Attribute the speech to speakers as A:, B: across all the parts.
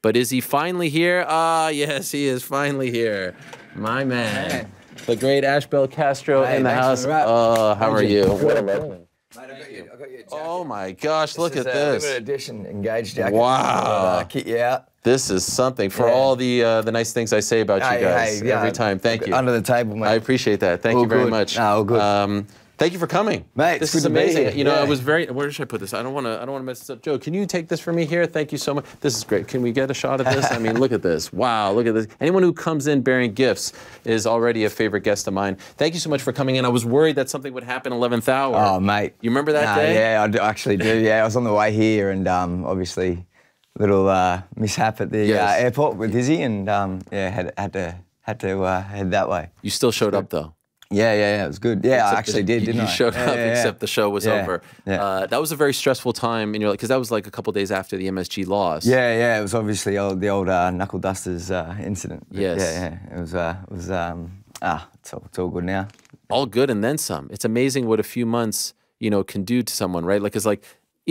A: But is he finally here? Ah, yes, he is finally here. My man. The great Ashbel Castro in the house. Oh, how are you?
B: Mate, I got your jacket.
A: Oh my gosh, look at this.
B: Limited edition engaged jacket.
A: Wow.
B: Kit you out.
A: This is something for all the nice things I say about you guys every time. Thank you.
B: Under the table, mate.
A: I appreciate that. Thank you very much.
B: No, all good.
A: Thank you for coming,
B: mate.
A: This
B: is
A: good amazing.
B: To
A: you know, I was very. Where should I put this? I don't want to mess this up. Joe, can you take this for me here? Thank you so much. This is great. Can we get a shot of this? I mean, look at this. Wow, look at this. Anyone who comes in bearing gifts is already a favorite guest of mine. Thank you so much for coming in. I was worried that something would happen 11th hour.
B: Oh, mate.
A: You remember that day?
B: Yeah, I actually do. Yeah, I was on the way here, and obviously, little mishap at the airport with Izzy, and yeah, had to head that way.
A: You still showed up though.
B: Yeah, it was good. Yeah, I actually did, didn't I?
A: You showed up, except the show was over.
B: Yeah.
A: That was a very stressful time in your life, because that was like a couple days after the MSG loss.
B: Yeah, it was obviously the old knuckle dusters incident. But
A: yes.
B: Yeah, it was it's all good now.
A: All good and then some. It's amazing what a few months, can do to someone, right? Like, it's like,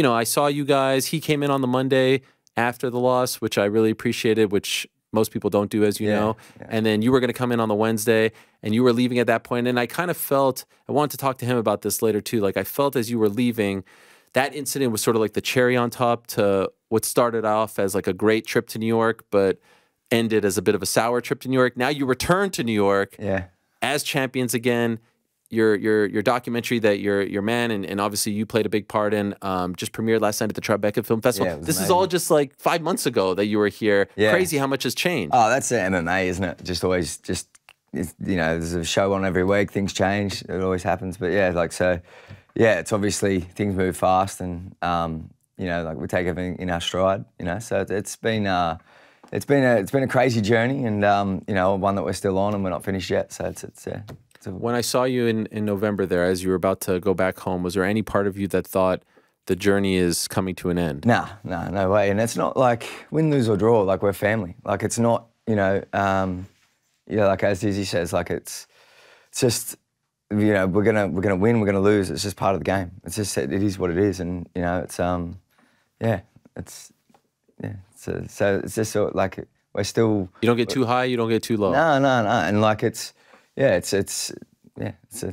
A: I saw you guys. He came in on the Monday after the loss, which I really appreciated, which most people don't do, as you know. Yeah. And then you were going to come in on the Wednesday, and you were leaving at that point. And I kind of felt, I wanted to talk to him about this later too. Like, I felt as you were leaving, that incident was sort of like the cherry on top to what started off as like a great trip to New York, but ended as a bit of a sour trip to New York. Now you return to New York as champions again. Your documentary that your man and obviously you played a big part in just premiered last night at the Tribeca Film Festival.
B: Yeah,
A: this is all just like 5 months ago that you were here. Yeah. Crazy how much has changed.
B: Oh, that's the MMA, isn't it? Just always there's a show on every week. Things change. It always happens. But yeah, it's obviously things move fast, and like we take everything in our stride. So it's been a crazy journey, and one that we're still on, and we're not finished yet. So it's.
A: When I saw you in November there, as you were about to go back home, was there any part of you that thought the journey is coming to an end?
B: Nah, no way. And it's not like win, lose or draw. Like, we're family. Like, it's not, like as Izzy says, like it's just, we're gonna win, we're gonna lose. It's just part of the game. It's just, it is what it is, and it's so it's just sort of like we're still.
A: You don't get too high, you don't get too low.
B: No, and like it's. Yeah, it's just it's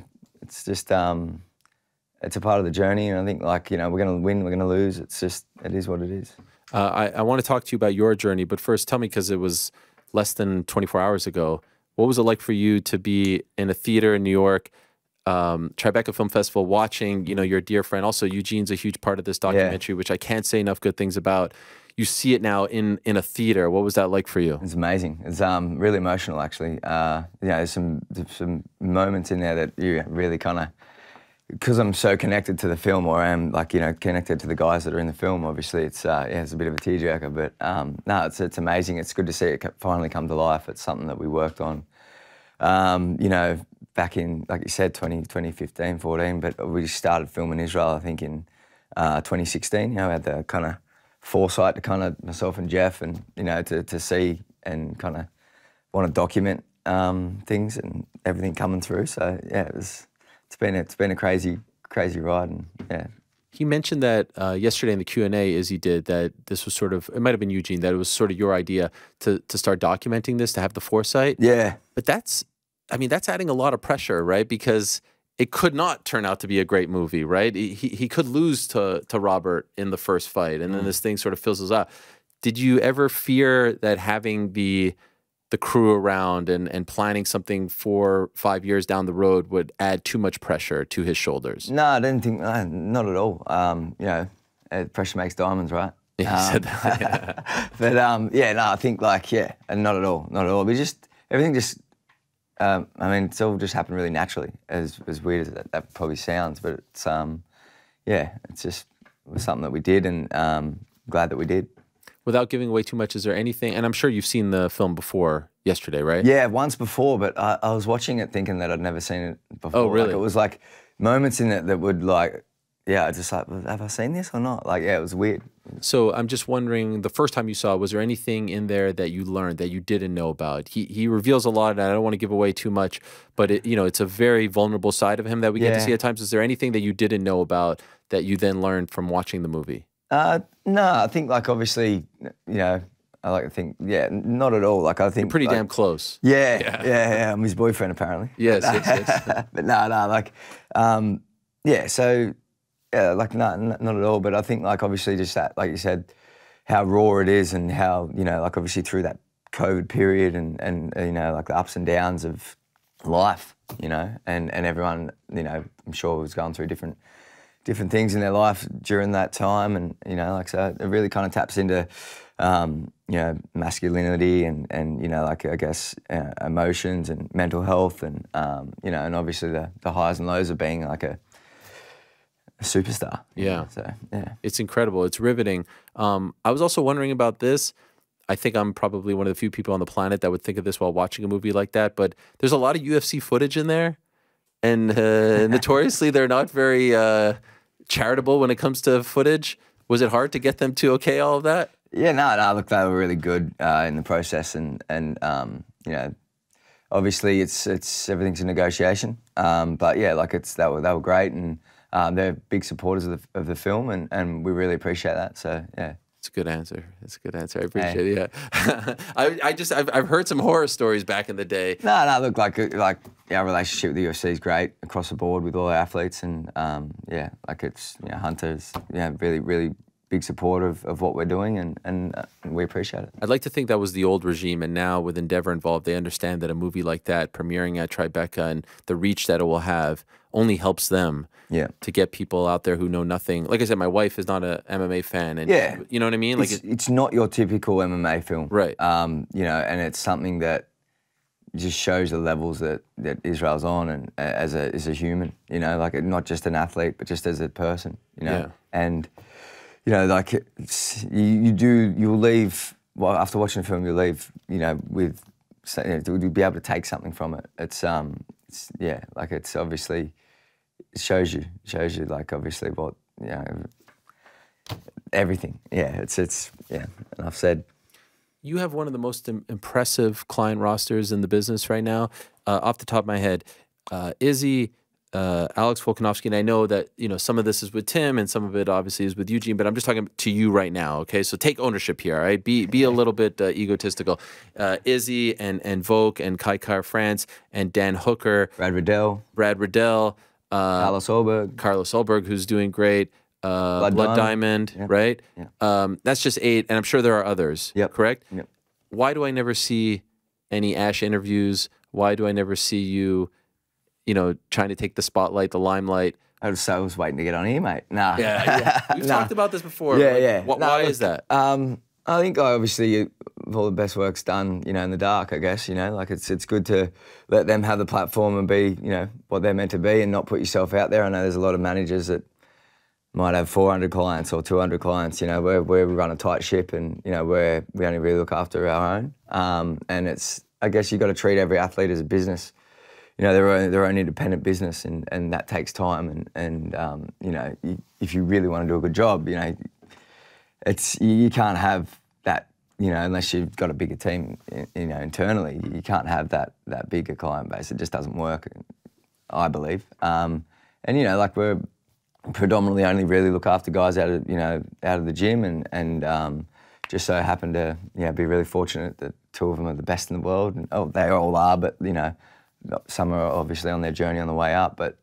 B: a part of the journey, and I think like we're gonna win, we're gonna lose. It's just it is what it is.
A: I want to talk to you about your journey, but first tell me, because it was less than 24 hours ago, what was it like for you to be in a theater in New York, Tribeca Film Festival, watching your dear friend? Also, Eugene's a huge part of this documentary, which I can't say enough good things about. You see it now in a theater. What was that like for you?
B: It's amazing. It's really emotional, actually. There's some moments in there that you really kind of, because I'm so connected to the film, or I am connected to the guys that are in the film. Obviously, it's a bit of a tearjerker, but no, it's amazing. It's good to see it finally come to life. It's something that we worked on, back in, like you said, 2015, 14. But we started filming Israel, I think, in 2016. I had the kind of foresight to kind of myself and Jeff, and to see and kind of want to document things and everything coming through. So yeah, it's been a crazy ride, and yeah.
A: He mentioned that yesterday in the Q&A, as he did, that this was sort of, it might have been Eugene, that it was sort of your idea to start documenting this, to have the foresight.
B: Yeah.
A: But that's adding a lot of pressure, right? Because it could not turn out to be a great movie, right? He could lose to Robert in the first fight, and then this thing sort of fizzles out. Did you ever fear that having the crew around and planning something 4 or 5 years down the road would add too much pressure to his shoulders?
B: No, I didn't think, not at all. Pressure makes diamonds, right?
A: Yeah, you said that. Yeah.
B: But I think and not at all. We just, everything just, it's all just happened really naturally, as weird as that probably sounds, but it's, it's just it was something that we did, and glad that we did.
A: Without giving away too much, is there anything, and I'm sure you've seen the film before yesterday, right?
B: Yeah, once before, but I was watching it thinking that I'd never seen it before.
A: Oh, really?
B: Like, it was like moments in it that would I just like, have I seen this or not? Like, yeah, it was weird.
A: So I'm just wondering, the first time you saw it, was there anything in there that you learned that you didn't know about? He reveals a lot, and I don't want to give away too much, but it's a very vulnerable side of him that we get to see at times. Is there anything that you didn't know about that you then learned from watching the movie?
B: No, I think obviously, I like to think, yeah, not at all. Like I think
A: you're pretty
B: like,
A: damn close.
B: Yeah. I'm his boyfriend apparently.
A: Yes, yes.
B: But no, like, yeah. So yeah, like no, not at all. But I think like obviously just that, like you said, how raw it is, and how like obviously through that COVID period and like the ups and downs of life, and everyone, I'm sure was going through different things in their life during that time, and like so it really kind of taps into masculinity and like I guess emotions and mental health and and obviously the highs and lows of being like a superstar.
A: Yeah.
B: So yeah,
A: it's incredible. It's riveting. I was also wondering about this. I think I'm probably one of the few people on the planet that would think of this while watching a movie like that. But there's a lot of UFC footage in there, and notoriously they're not very charitable when it comes to footage. Was it hard to get them to okay all of that?
B: Yeah, no. Look, they were really good in the process, and obviously it's everything's a negotiation. But yeah, like they were great, and they're big supporters of the film, and we really appreciate that. So yeah.
A: It's a good answer. It's a good answer. I appreciate it. Yeah. I've heard some horror stories back in the day.
B: No. Look, like our relationship with the UFC is great across the board with all our athletes, and yeah, like it's Hunter's really big supporter of what we're doing, and we appreciate it.
A: I'd like to think that was the old regime, and now with Endeavor involved, they understand that a movie like that premiering at Tribeca and the reach that it will have only helps them.
B: Yeah.
A: To get people out there who know nothing. Like I said, my wife is not a MMA fan, and you know what I mean. Like
B: it's not your typical MMA film,
A: right?
B: And it's something that just shows the levels that Israel's on, and as a human, like not just an athlete, but just as a person, and like you'll leave. Well, after watching the film, you'll leave, with you'll be able to take something from it. It's like it's obviously. It shows you like obviously what everything. Yeah, it's enough said.
A: You have one of the most impressive client rosters in the business right now. Off the top of my head, Izzy, Alex Volkanovski, and I know that some of this is with Tim and some of it obviously is with Eugene, but I'm just talking to you right now. Okay, so take ownership here. All right, be a little bit egotistical. Izzy and Volk and Kai France and Dan Hooker,
B: Brad Riddell. Carlos
A: Solberg, who's doing great. Blood Diamond,
B: yep.
A: Right?
B: Yep.
A: That's just 8, and I'm sure there are others.
B: Yep.
A: Correct?
B: Yep.
A: Why do I never see any Ash interviews? Why do I never see you, trying to take the spotlight, the limelight?
B: I was waiting to get on here, mate. Nah.
A: Yeah. We've talked about this before.
B: Yeah.
A: Why is that?
B: I think obviously all the best work's done, in the dark, I guess, like it's good to let them have the platform and be, what they're meant to be and not put yourself out there. I know there's a lot of managers that might have 400 clients or 200 clients, where we run a tight ship and, where we only really look after our own. And I guess you've got to treat every athlete as a business, their own independent business, and that takes time. And if you really want to do a good job, you can't have that, unless you've got a bigger team, internally. You can't have that bigger client base. It just doesn't work, I believe. And like we're predominantly only really look after guys out of the gym, and just so happen to be really fortunate that 2 of them are the best in the world. And they all are, but some are obviously on their journey on the way up. But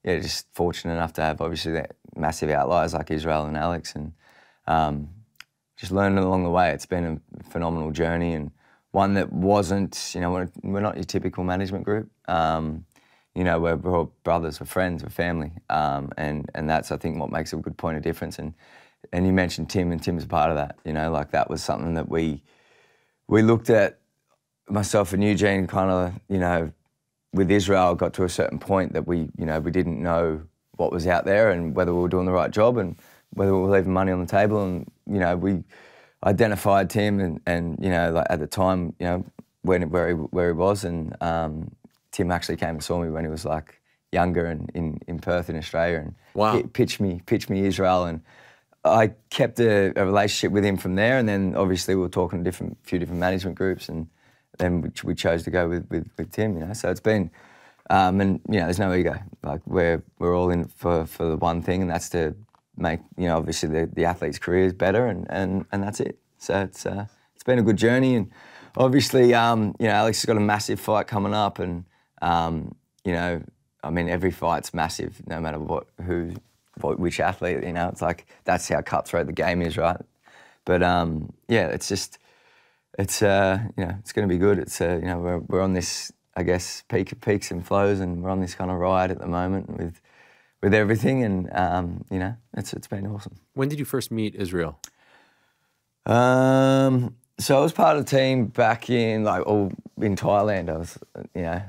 B: just fortunate enough to have obviously that massive outliers like Israel and Alex, and just learning along the way. It's been a phenomenal journey, and one that wasn't, we're not your typical management group. We're all brothers, we're friends, we're family, and that's, I think, what makes a good point of difference. And you mentioned Tim, and Tim's a part of that. Like that was something that we looked at, myself and Eugene, kind of, with Israel, got to a certain point that we didn't know what was out there and whether we were doing the right job and whether we were leaving money on the table. And, we identified Tim and like at the time, where he was. And Tim actually came and saw me when he was like younger and in Perth in Australia, and
A: wow.
B: pitched me Israel. And I kept a relationship with him from there. And then obviously we were talking to a few different management groups, and then we chose to go with Tim, So it's been, and there's no ego. Like we're all in for the one thing, and that's to make obviously the athletes' careers better, and that's it. So it's been a good journey, and obviously, you know, Alex has got a massive fight coming up, and you know, I mean, every fight's massive, no matter which athlete. You know, it's like that's how cutthroat the game is, right? But yeah, it's just, it's you know, it's going to be good. It's you know, we're on this, I guess, peaks and flows, and we're on this kind of ride at the moment with everything, and you know, it's been awesome.
A: When did you first meet Israel?
B: So I was part of the team back in in Thailand. I was, you know,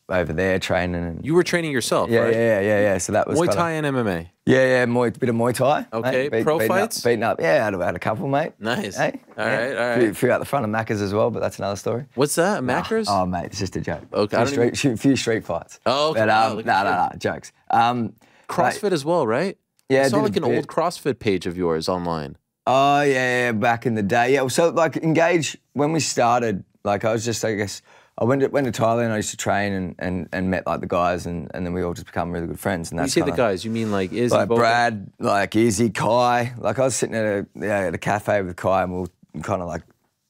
B: over there training. And
A: you were training yourself,
B: yeah,
A: right?
B: Yeah. So that was
A: Muay Thai and MMA.
B: Yeah, bit of Muay Thai.
A: Okay, pro fights?
B: Beating up. Yeah, I had a couple, mate.
A: Nice.
B: Hey?
A: All right.
B: A few out the front of Macca's as well, but that's another story.
A: What's that, Macca's?
B: Oh, mate, it's just a joke.
A: Okay.
B: A few street fights.
A: Oh, okay.
B: But, no, jokes.
A: CrossFit as well, right?
B: Yeah,
A: I saw like an old CrossFit page of yours online.
B: Oh, yeah, back in the day. Yeah, so like Engage, when we started, like I was just, I guess, I went to Thailand, I used to train and met like the guys, and then we all just become really good friends. And
A: When
B: that's
A: you say the guys, you mean like Izzy,
B: like
A: Volkanovski?
B: Brad, like Izzy, Kai. Like I was sitting at a cafe with Kai, and we were kind of like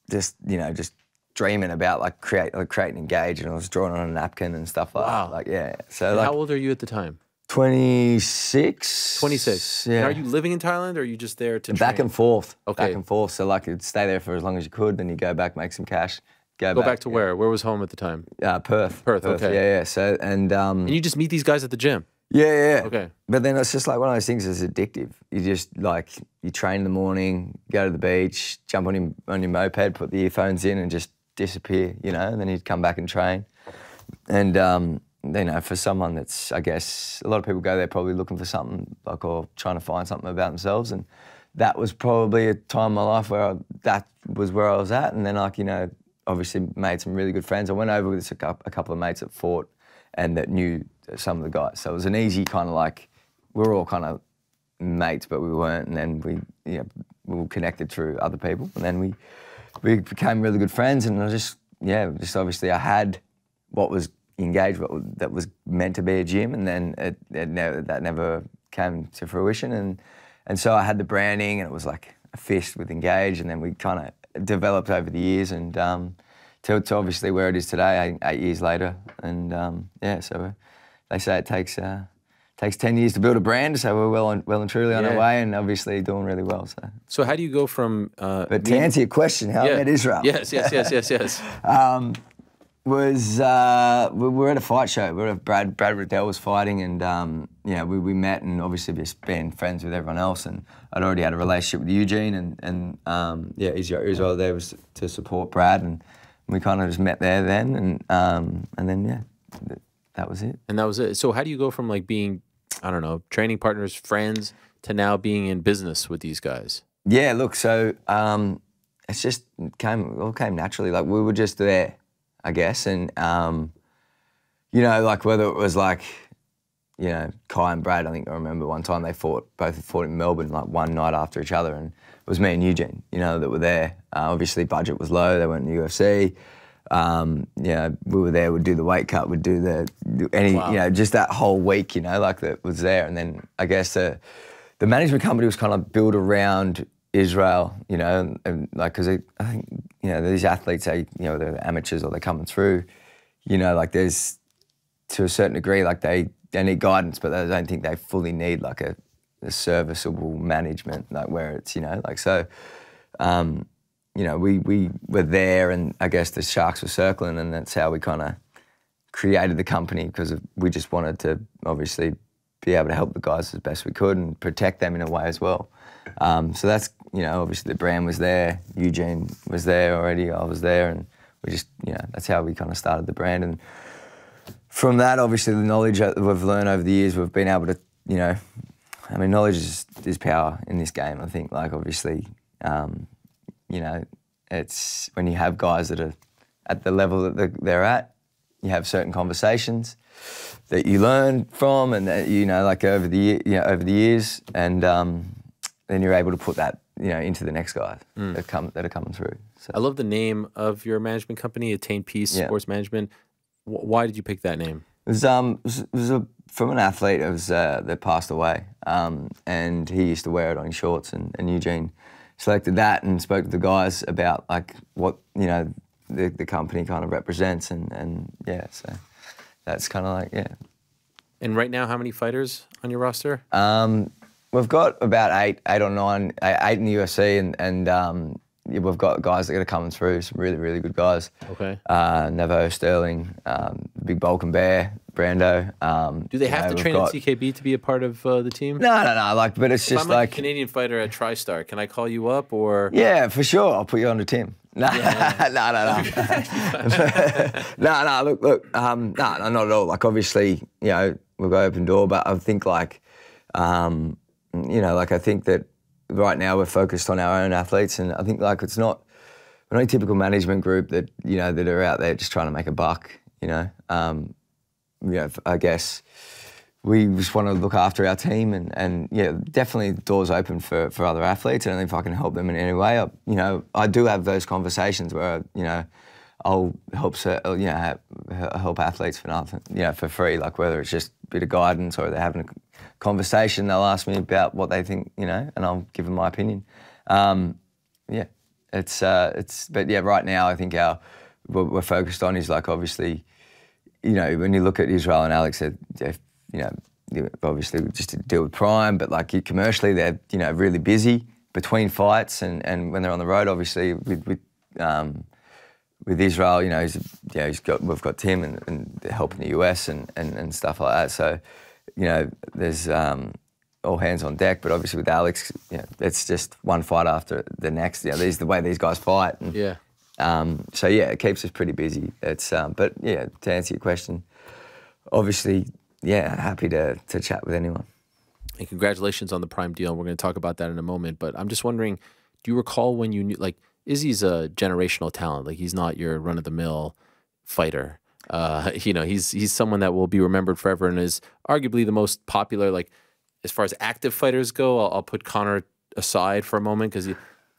B: just, you know, just dreaming about like creating Engage, and I was drawing on a napkin and stuff like that. Like, yeah. So like,
A: how old are you at the time?
B: 26.
A: 26.
B: Yeah.
A: And are you living in Thailand, or are you just there to
B: back
A: train?
B: and forth?
A: Okay.
B: Back and forth. So like you'd stay there for as long as you could, then you go back, make some cash,
A: go back to where? Where was home at the time?
B: Perth.
A: Perth. Okay.
B: Yeah. So and
A: you just meet these guys at the gym.
B: Yeah.
A: Okay.
B: But then it's just like one of those things that's addictive. You just like, you train in the morning, go to the beach, jump on your moped, put the earphones in and just disappear, you know, and then you'd come back and train. And, you know, for someone that's, I guess, a lot of people go there probably looking for something, like, or trying to find something about themselves. And that was probably a time in my life where that was where I was at. And then, like, you know, obviously made some really good friends. I went over with a couple of mates that fought and that knew some of the guys. So it was an easy kind of like, we were all kind of mates, but we weren't. And then we were connected through other people. And then we became really good friends. And I just obviously I had what was Engaged, that was meant to be a gym, and then that never came to fruition. And so I had the branding, and it was like a fist with Engage, and then we kind of developed over the years, and to obviously where it is today, 8 years later. And yeah, so they say it takes 10 years to build a brand, so we're well and truly on our way, and obviously doing really well.
A: So how do you go from?
B: But to answer your question, how I met Israel?
A: Yes.
B: We were at a fight show. Brad Riddell was fighting, and you know, we met, and obviously just being friends with everyone else. And I'd already had a relationship with Eugene, and yeah, Israel there was to support Brad, and we kind of just met there then, and then yeah, that was it.
A: And that was it. So how do you go from like being, I don't know, training partners, friends, to now being in business with these guys?
B: Yeah, look, so it's just all came naturally. Like we were just there, I guess, and you know, like whether it was like, you know, Kai and Brad, I think I remember one time they both fought in Melbourne like one night after each other, and it was me and Eugene, you know, that were there. Obviously budget was low, they went to UFC. You know, we were there, we'd do the weight cut, we'd do you know, just that whole week, you know, like that was there. And then I guess the management company was kind of built around Israel, you know, and like, because I think, you know, these athletes, you know, they're amateurs or they're coming through, you know, like there's, to a certain degree, like they need guidance, but I don't think they fully need like a serviceable management, like where it's, you know, like, so, you know, we were there, and I guess the sharks were circling, and that's how we kind of created the company, because we just wanted to obviously be able to help the guys as best we could and protect them in a way as well. So that's, you know, obviously the brand was there, Eugene was there already, I was there, and we just, you know, that's how we kind of started the brand. And from that, obviously the knowledge that we've learned over the years, we've been able to, you know, I mean, knowledge is power in this game. I think, like, obviously, you know, it's when you have guys that are at the level that they're at, you have certain conversations that you learn from, and that, you know, like over the years, and then you're able to put that, you know, into the next guys that are coming through. So.
A: I love the name of your management company, Attain Peace Sports Management. Why did you pick that name?
B: It was from an athlete that passed away, and he used to wear it on his shorts, and Eugene selected that and spoke to the guys about like what, you know, the company kind of represents, and yeah, so that's kind of like, yeah.
A: And right now, how many fighters on your roster?
B: We've got about eight or nine, eight in the UFC, and yeah, we've got guys that are coming through, some really, really good guys.
A: Okay.
B: Nevo, Sterling, Big Balkan Bear, Brando.
A: Do they have to train at CKB to be a part of the team?
B: No, like, but it's just
A: I'm
B: like
A: a Canadian fighter at TriStar. Can I call you up or?
B: Yeah, for sure. I'll put you on to Tim. No,
A: Yeah.
B: no. Look. No, not at all. Like, obviously, you know, we've got open door, but I think like, you know, like I think that right now we're focused on our own athletes, and I think like we're not a typical management group that, you know, that are out there just trying to make a buck. You know, I guess we just want to look after our team, and yeah, definitely doors open for other athletes, and if I can help them in any way, you know, I do have those conversations where, you know, I'll help help athletes for nothing, you know, for free, like whether it's just a bit of guidance or they're having a conversation, they'll ask me about what they think, you know, and I'll give them my opinion. Yeah, but yeah, right now I think what we're focused on is like, obviously, you know, when you look at Israel and Alex, they're, you know, obviously just to deal with Prime, but like commercially they're, you know, really busy between fights, and when they're on the road, obviously with Israel, you know, we've got Tim and they're helping the US and stuff like that. So, you know, there's all hands on deck. But obviously with Alex, you know, it's just one fight after the next. You know, the way these guys fight. And,
A: yeah.
B: So yeah, it keeps us pretty busy. It's but yeah, to answer your question, obviously, yeah, happy to chat with anyone.
A: And congratulations on the Prime deal. We're going to talk about that in a moment. But I'm just wondering, do you recall when you knew, like, Izzy's a generational talent. Like, he's not your run-of-the-mill fighter. You know, he's someone that will be remembered forever and is arguably the most popular, like, as far as active fighters go. I'll put Conor aside for a moment because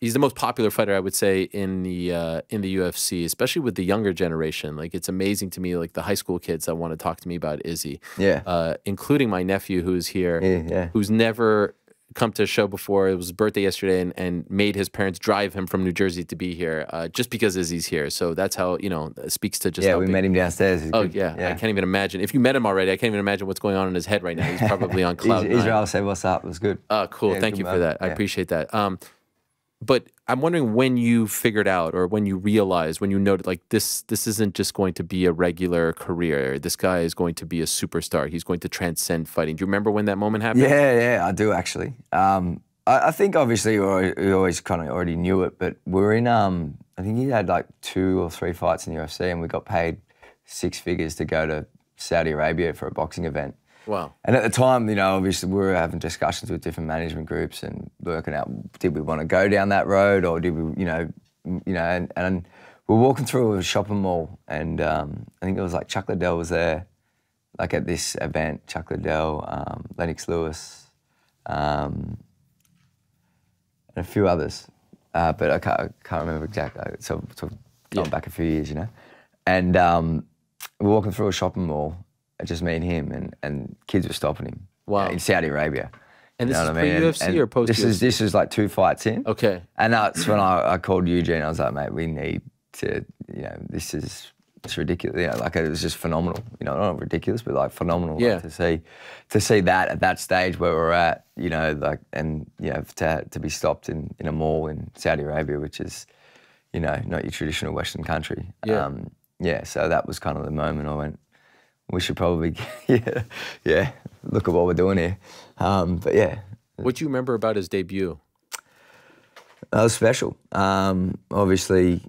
A: he's the most popular fighter, I would say, in the UFC, especially with the younger generation. Like, it's amazing to me, like the high school kids that want to talk to me about Izzy.
B: Yeah.
A: Including my nephew who's here,
B: Yeah.
A: who's never come to a show before. It was his birthday yesterday, and made his parents drive him from New Jersey to be here just because Izzy's here. So that's how, you know, it speaks to just
B: yeah,
A: how
B: we
A: big.
B: met him downstairs.
A: Oh yeah. I can't even imagine. If you met him already, I can't even imagine what's going on in his head right now. He's probably on cloud nine.
B: Israel said, "What's up?" It was good.
A: Oh, cool.
B: Yeah,
A: Thank you for that.
B: Yeah.
A: I appreciate that. But I'm wondering when you figured out, or when you realized, when you noted, like, this isn't just going to be a regular career. This guy is going to be a superstar. He's going to transcend fighting. Do you remember when that moment happened?
B: Yeah, I do actually. I think obviously we always kind of already knew it, but we're in, I think he had like 2 or 3 fights in the UFC, and we got paid 6 figures to go to Saudi Arabia for a boxing event.
A: Wow.
B: And at the time, you know, obviously we were having discussions with different management groups and working out, did we want to go down that road, or did we, and we're walking through a shopping mall, and I think it was like Chuck Liddell was there, like at this event, Chuck Liddell, Lennox Lewis, and a few others, but I can't remember exactly. So going back a few years, you know. And we're walking through a shopping mall, just me and him, and kids were stopping him.
A: Wow.
B: In Saudi Arabia.
A: And this is pre-UFC or post-UFC?
B: This is like 2 fights in.
A: Okay.
B: And that's when I called Eugene. I was like, mate, we need to, you know, it's ridiculous. You know, like, it was just phenomenal. You know, not ridiculous, but like phenomenal.
A: Yeah.
B: Like, to see that at that stage where we're at, you know, like, and you know, to be stopped in a mall in Saudi Arabia, which is, you know, not your traditional Western country.
A: Yeah.
B: Yeah. So that was kind of the moment I went, we should probably, yeah, look at what we're doing here. But yeah.
A: What do you remember about his debut?
B: That was special. Obviously,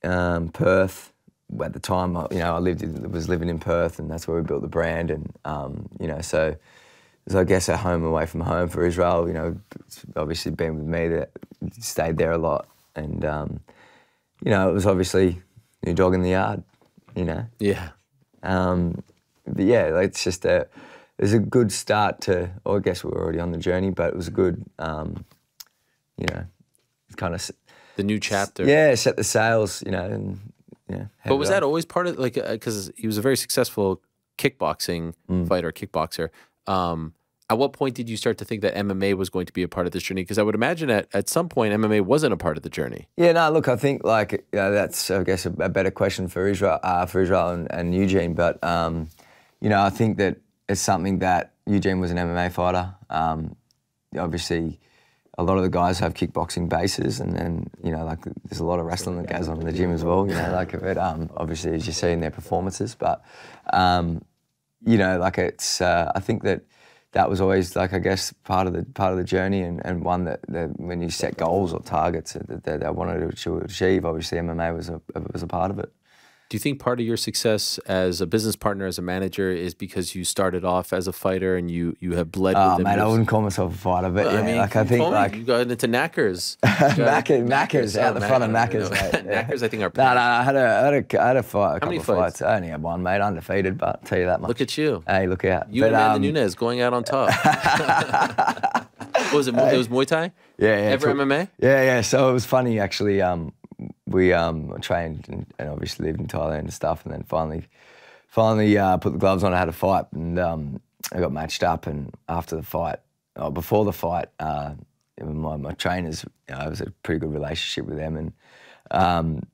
B: Perth. At the time, you know, I was living in Perth, and that's where we built the brand. And you know, so it was, I guess, a home away from home for Israel. You know, it's obviously been with me, that stayed there a lot, and you know, it was obviously new dog in the yard. You know.
A: Yeah.
B: But yeah, it's just it was a good start to. Or I guess we were already on the journey, but it was a good, you know, kind of
A: the new chapter.
B: Yeah, set the sails. You know, and yeah.
A: But was that always part of, like, because he was a very successful kickboxing fighter, kickboxer. At what point did you start to think that MMA was going to be a part of this journey? Because I would imagine at some point MMA wasn't a part of the journey.
B: Yeah, no, look, I think like that's I guess a better question for Israel and Eugene. But you know, I think that it's something that Eugene was an MMA fighter. Obviously, a lot of the guys have kickboxing bases, and then you know, like there's a lot of wrestling that goes on in the gym as well. You know, like but obviously as you see in their performances, but you know, like it's I think that was always like I guess part of the journey, and one that when you set goals or targets that I wanted to achieve, obviously MMA was a part of it.
A: Do you think part of your success as a business partner, as a manager, is because you started off as a fighter and you have bled with them?
B: Oh, man, I wouldn't call myself a fighter, but yeah, I mean, like I think like
A: you got into Knackers.
B: Knackers out the front of Knackers, mate.
A: Knackers, I think are.
B: No, I had a fight, a couple of fights. I only had one, mate, undefeated, but I'll tell you that much.
A: Look at you.
B: Hey, look out.
A: You and Amanda Nunes going out on top. What was it? It was Muay Thai?
B: Yeah.
A: Ever MMA?
B: Yeah. So it was funny actually. We trained and obviously lived in Thailand and stuff, and then finally put the gloves on. I had a fight, and I got matched up. And after the fight, before the fight, my trainers, you know, I was a pretty good relationship with them, and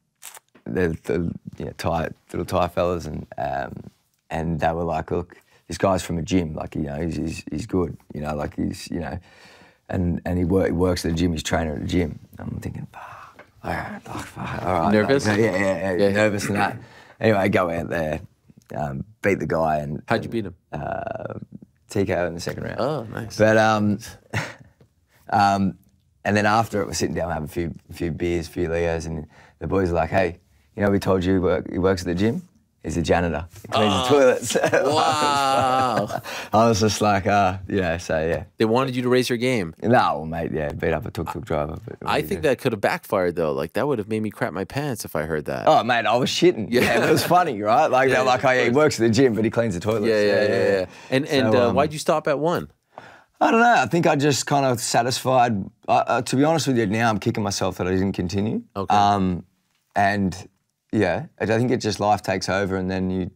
B: the little Thai fellas, and they were like, look, this guy's from a gym, like you know, he's good, you know, like he's you know, and he works at the gym, he's trainer at the gym. I'm thinking. All right.
A: Nervous?
B: Yeah, nervous and that. Anyway, go out there, beat the guy. And
A: how'd you beat him?
B: TKO in the second round.
A: Oh, nice.
B: But and then after it, we're sitting down having a few beers, a few Leos, and the boys are like, hey, you know, we told you he works at the gym. He's a janitor. He cleans the toilets.
A: Wow.
B: I was just like, you know, so yeah.
A: They wanted you to raise your game.
B: No, well, mate, yeah, beat up a tuk-tuk driver. But
A: I think that could have backfired, though. Like, that would have made me crap my pants if I heard that.
B: Oh, mate, I was shitting. Yeah, it was funny, right? Like, they're like, oh, yeah, he works at the gym, but he cleans the toilets.
A: Yeah. And so, why'd you stop at one?
B: I don't know. I think I just kind of satisfied. To be honest with you, now I'm kicking myself that I didn't continue.
A: Okay.
B: And... yeah, I think it just life takes over, and then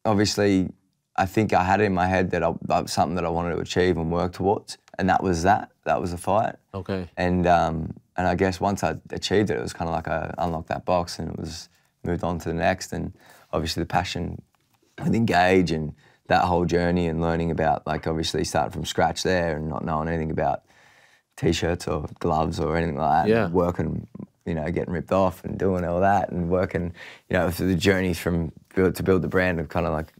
B: obviously, I think I had it in my head that something that I wanted to achieve and work towards, and that was the fight.
A: Okay.
B: And I guess once I achieved it, it was kind of like I unlocked that box, and it was moved on to the next, and obviously the passion with Engage and that whole journey and learning about, like, obviously starting from scratch there and not knowing anything about T-shirts or gloves or anything like that.
A: Yeah.
B: And working, you know, getting ripped off and doing all that and working, you know, through the journey from build the brand of kind of like,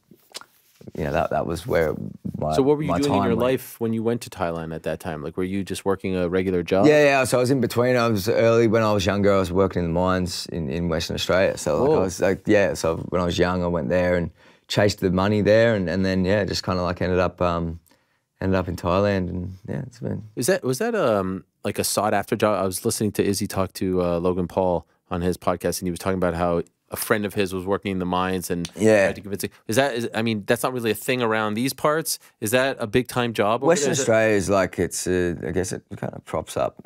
B: you know, that was where my
A: So what were you doing in your
B: went.
A: life when you went to Thailand at that time? Like, were you just working a regular job?
B: Yeah. So I was in between. I was early when I was younger. I was working in the mines in Western Australia. So like I was like, yeah. So when I was young, I went there and chased the money there, and then yeah, just kind of like ended up in Thailand, and yeah, it's been.
A: Was that like a sought after job? I was listening to Izzy talk to Logan Paul on his podcast, and he was talking about how a friend of his was working in the mines and tried to convince him. I mean, that's not really a thing around these parts. Is that a big time job?
B: Western Australia is like I guess it kind of props up.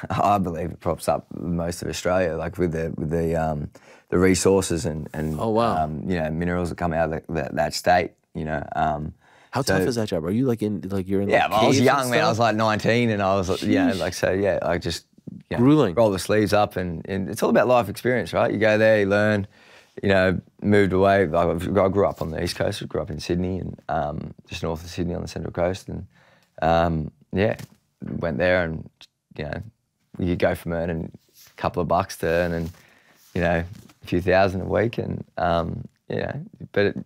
B: I believe it props up most of Australia, like with the resources and
A: oh wow,
B: you know, minerals that come out of that state. You know.
A: How tough is that job? Are you you're in?
B: Yeah,
A: like,
B: I was young, man. I was like 19, and I was, you know, like, so yeah, I just
A: grueling.
B: Roll the sleeves up, and it's all about life experience, right? You go there, you learn, you know, moved away. Like, I grew up on the East Coast. I grew up in Sydney, and just north of Sydney on the Central Coast, and yeah, went there, and you know, you could go from earning a couple of bucks to earning, you know, a few thousand a week, and you know, but.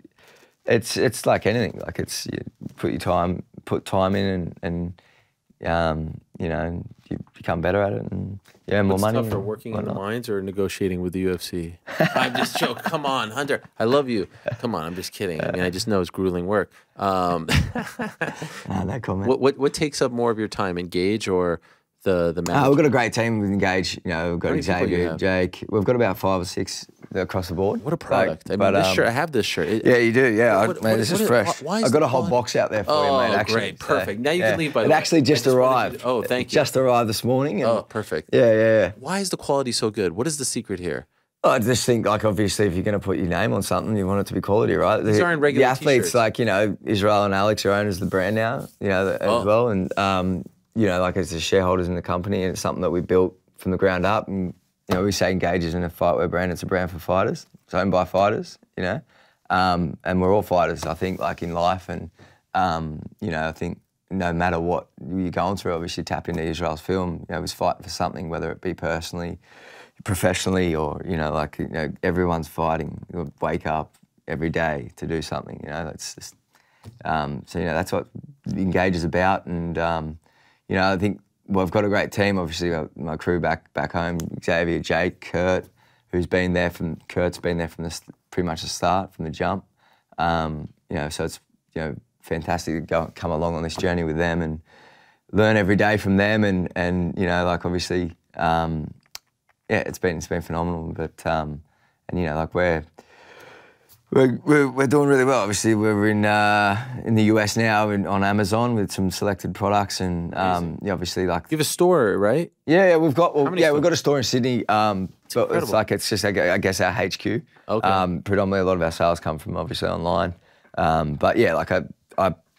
B: It's like anything. Like you put time in, and you know, you become better at it, and yeah, more money.
A: What's tougher, working in the mines or negotiating with the UFC? I'm just joking. Come on, Hunter. I love you. Come on, I'm just kidding. I mean, I just know it's grueling work.
B: No comment.
A: What takes up more of your time, Engage or the manager?
B: We've got a great team with Engage. You know, we've got Xavier, Jake. We've got about 5 or 6 across the board.
A: What a product! Like, I mean, this shirt. I have this shirt.
B: Yeah, you do. Yeah, man, this is fresh. I've got a whole box out there for you, mate. Actually,
A: great, perfect. Now you can leave. By the
B: way, it
A: way.
B: actually just arrived.
A: Thank you.
B: Just arrived this morning.
A: Oh, perfect.
B: Yeah.
A: Why is the quality so good? What is the secret here?
B: I just think, like, obviously, if you're going to put your name on something, you want it to be quality, right?
A: These aren't regular
B: The athletes,
A: t-shirts.
B: like, you know, Israel and Alex are owners of the brand now, you know, as well. And, you know, like, as the shareholders in the company, and it's something that we built from the ground up. And, you know, we say Engage isn't a fightwear brand, it's a brand for fighters. It's owned by fighters, you know. And we're all fighters, I think, like, in life. And, you know, I think no matter what you're going through, obviously tap into Israel's film. You know, he's fighting for something, whether it be personally, professionally, or, you know, like, you know, everyone's fighting. You wake up every day to do something, you know. That's just, so, you know, that's what Engage is about. And, you know, I think we've got a great team. Obviously, my crew back home, Xavier, Jake, Kurt's been there from pretty much the start, from the jump. You know, so it's, you know, fantastic to come along on this journey with them and learn every day from them. And you know, like, obviously, yeah, it's been phenomenal. But and you know, like, we're doing really well. Obviously, we're in the US now on Amazon with some selected products, and yeah, obviously, like,
A: You have a store, right?
B: yeah, we've got
A: many
B: we've got a store in Sydney. But
A: incredible.
B: it's just, I guess, our HQ.
A: Okay.
B: Predominantly, a lot of our sales come from, obviously, online. But yeah, like, I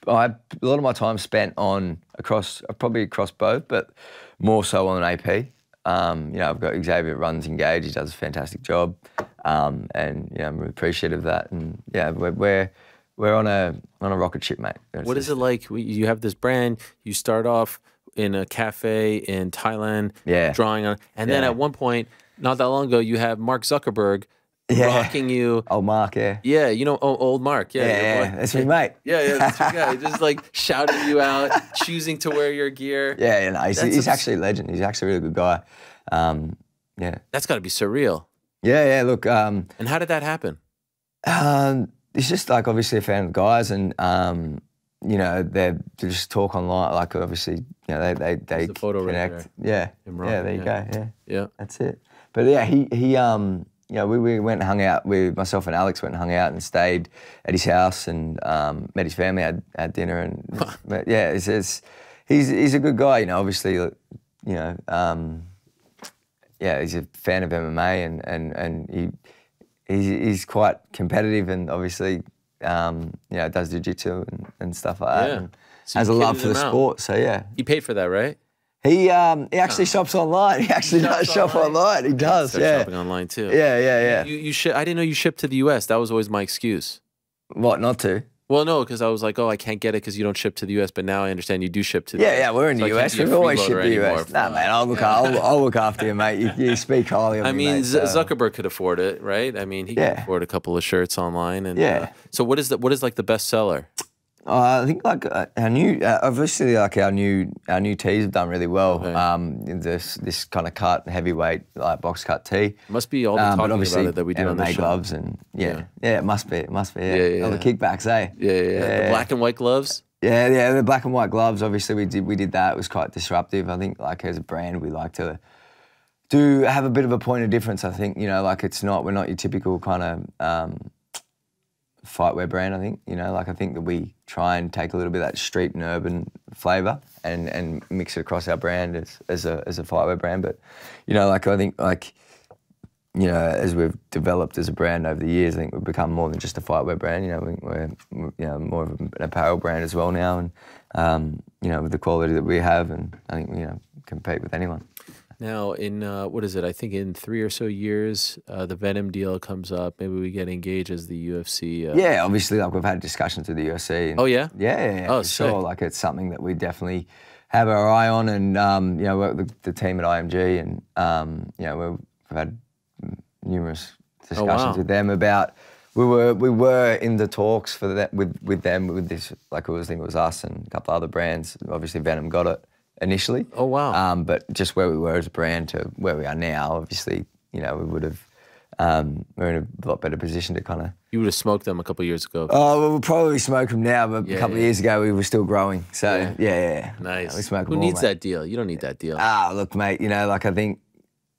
B: a lot of my time spent probably across both, but more so on an AP. You know, I've got Xavier that runs Engage. He does a fantastic job, and, you know, I'm really appreciative of that. And yeah, we're on a rocket ship, mate.
A: What is it like? You have this brand. You start off in a cafe in Thailand,
B: Yeah.
A: drawing on, and then at one point, not that long ago, you have Mark Zuckerberg rocking you.
B: Oh, Mark, yeah.
A: Yeah, you know, old Mark. Yeah, your
B: Yeah,
A: boy.
B: that's me, mate.
A: Yeah, that's your guy. Just like shouting you out, choosing to wear your gear.
B: Yeah, no, he's actually a legend. He's actually a really good guy. Yeah.
A: That's got to be surreal.
B: Yeah, look.
A: And how did that happen?
B: It's just, like, obviously a fan of the guys, and you know, they just talk online. Like, obviously, you know, they
A: the photo right
B: connect.
A: there.
B: Yeah,
A: Him rocking,
B: yeah. There you go.
A: Yeah.
B: That's it. But yeah, he you know, we went and hung out. Myself and Alex went and hung out and stayed at his house, and met his family, had dinner, and yeah, he's a good guy. You know, obviously, you know, yeah, he's a fan of MMA, and he's quite competitive, and obviously, you know, does jiu-jitsu and stuff like that. And
A: So
B: has
A: you
B: a love
A: kitted
B: for the
A: him out.
B: sport. So yeah.
A: He paid for that, right?
B: He actually shops online. He actually does shop online. He does,
A: Start
B: yeah.
A: shopping online too.
B: Yeah.
A: You I didn't know you shipped to the U.S. That was always my excuse.
B: What, not to?
A: Well, no, because I was like, oh, I can't get it because you don't ship to the U.S. But now I understand you do ship to the
B: Yeah,
A: US.
B: yeah, we're in
A: So
B: the
A: I can't
B: US.
A: be a
B: We've always
A: freeloader
B: shipped the
A: anymore.
B: US. Nah, man, I'll look after you, mate. You speak highly of
A: I
B: me,
A: mean,
B: mate, so.
A: Zuckerberg could afford it, right? I mean, he can afford a couple of shirts online. And
B: Yeah.
A: so what is like the best seller?
B: I think, like, our new, obviously, like, our new tees have done really well.
A: Okay.
B: This kind of cut, heavyweight, like, box cut tee.
A: Must be all the
B: But
A: talking
B: obviously,
A: about it that we do on the
B: MMA
A: show.
B: gloves, and yeah, it must be. Yeah.
A: Yeah.
B: All the kickbacks, eh?
A: Yeah. The black and white gloves.
B: Yeah, the black and white gloves. Obviously, we did that. It was quite disruptive. I think, like, as a brand, we like to have a bit of a point of difference. I think, you know, like, we're not your typical kind of fightwear brand. I think, you know, like, I think that we try and take a little bit of that street and urban flavour and mix it across our brand as a fightwear brand. But, you know, like, I think, like, you know, as we've developed as a brand over the years, I think we've become more than just a fightwear brand. You know, we're you know, more of an apparel brand as well now, and you know, with the quality that we have, and I think, you know, compete with anyone.
A: Now, in what is it? I think in 3 or so years, the Venom deal comes up. Maybe we get engaged as the UFC.
B: Yeah, obviously, like, we've had discussions with the UFC. And
A: Oh yeah.
B: Yeah,
A: Oh,
B: for sure. Like, it's something that we definitely have our eye on, and you know, work with the team at IMG, and you know, we've had numerous discussions with them about. We were in the talks for that with them with this, like, I think it was us and a couple of other brands. Obviously, Venom got it initially.
A: Oh wow.
B: But just where we were as a brand to where we are now, obviously, you know, we would have. We're in a lot better position to kind of.
A: You would have smoked them a couple of years ago.
B: Oh, well, we'll probably smoke them now, but a couple of years ago we were still growing. So yeah.
A: Nice.
B: We smoke
A: Who
B: them
A: needs
B: all, mate.
A: that deal? You don't need that deal.
B: Look, mate. You know, like, I think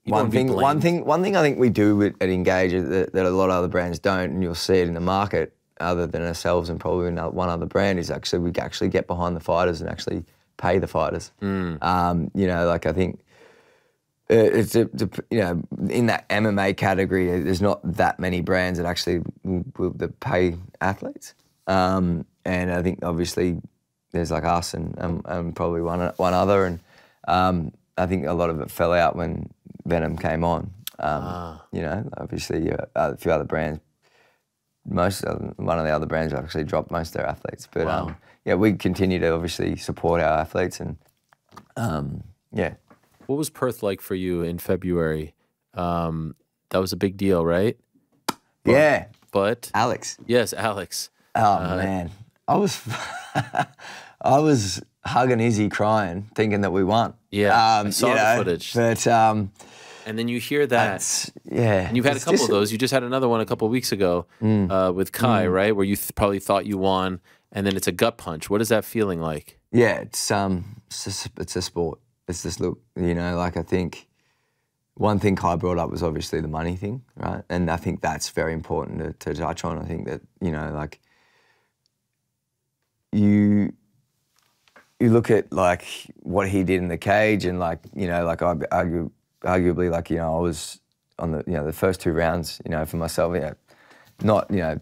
A: You don't wanna be
B: one thing I think we do at Engage that a lot of other brands don't, and you'll see it in the market, other than ourselves and probably one other brand, is we actually get behind the fighters and actually pay the fighters. You know, like, I think you know, in that MMA category, there's not that many brands that actually that pay athletes. And I think obviously there's like us and probably one other, and I think a lot of it fell out when Venom came on. You know, obviously a few other brands. One of the other brands actually dropped most of their athletes, but yeah, we continue to obviously support our athletes, and yeah.
A: What was Perth like for you in February? That was a big deal, right?
B: Yeah.
A: But
B: Alex.
A: Yes, Alex.
B: Oh man, I was I was hugging Izzy, crying, thinking that we won.
A: Yeah, I saw the footage.
B: But
A: and then you hear that.
B: Yeah.
A: And you've had a couple of those. You just had another one a couple of weeks ago with Kai, right? Where you probably thought you won, and then it's a gut punch. What is that feeling like?
B: Yeah, it's a sport. It's just, look, you know, like I think one thing Kai brought up was obviously the money thing, right? And I think that's very important to touch on. I think that, you know, like you look at like what he did in the cage, and like, you know, like arguably, like, you know, I was on the, you know, the first 2 rounds, you know, for myself, you know, not, you know,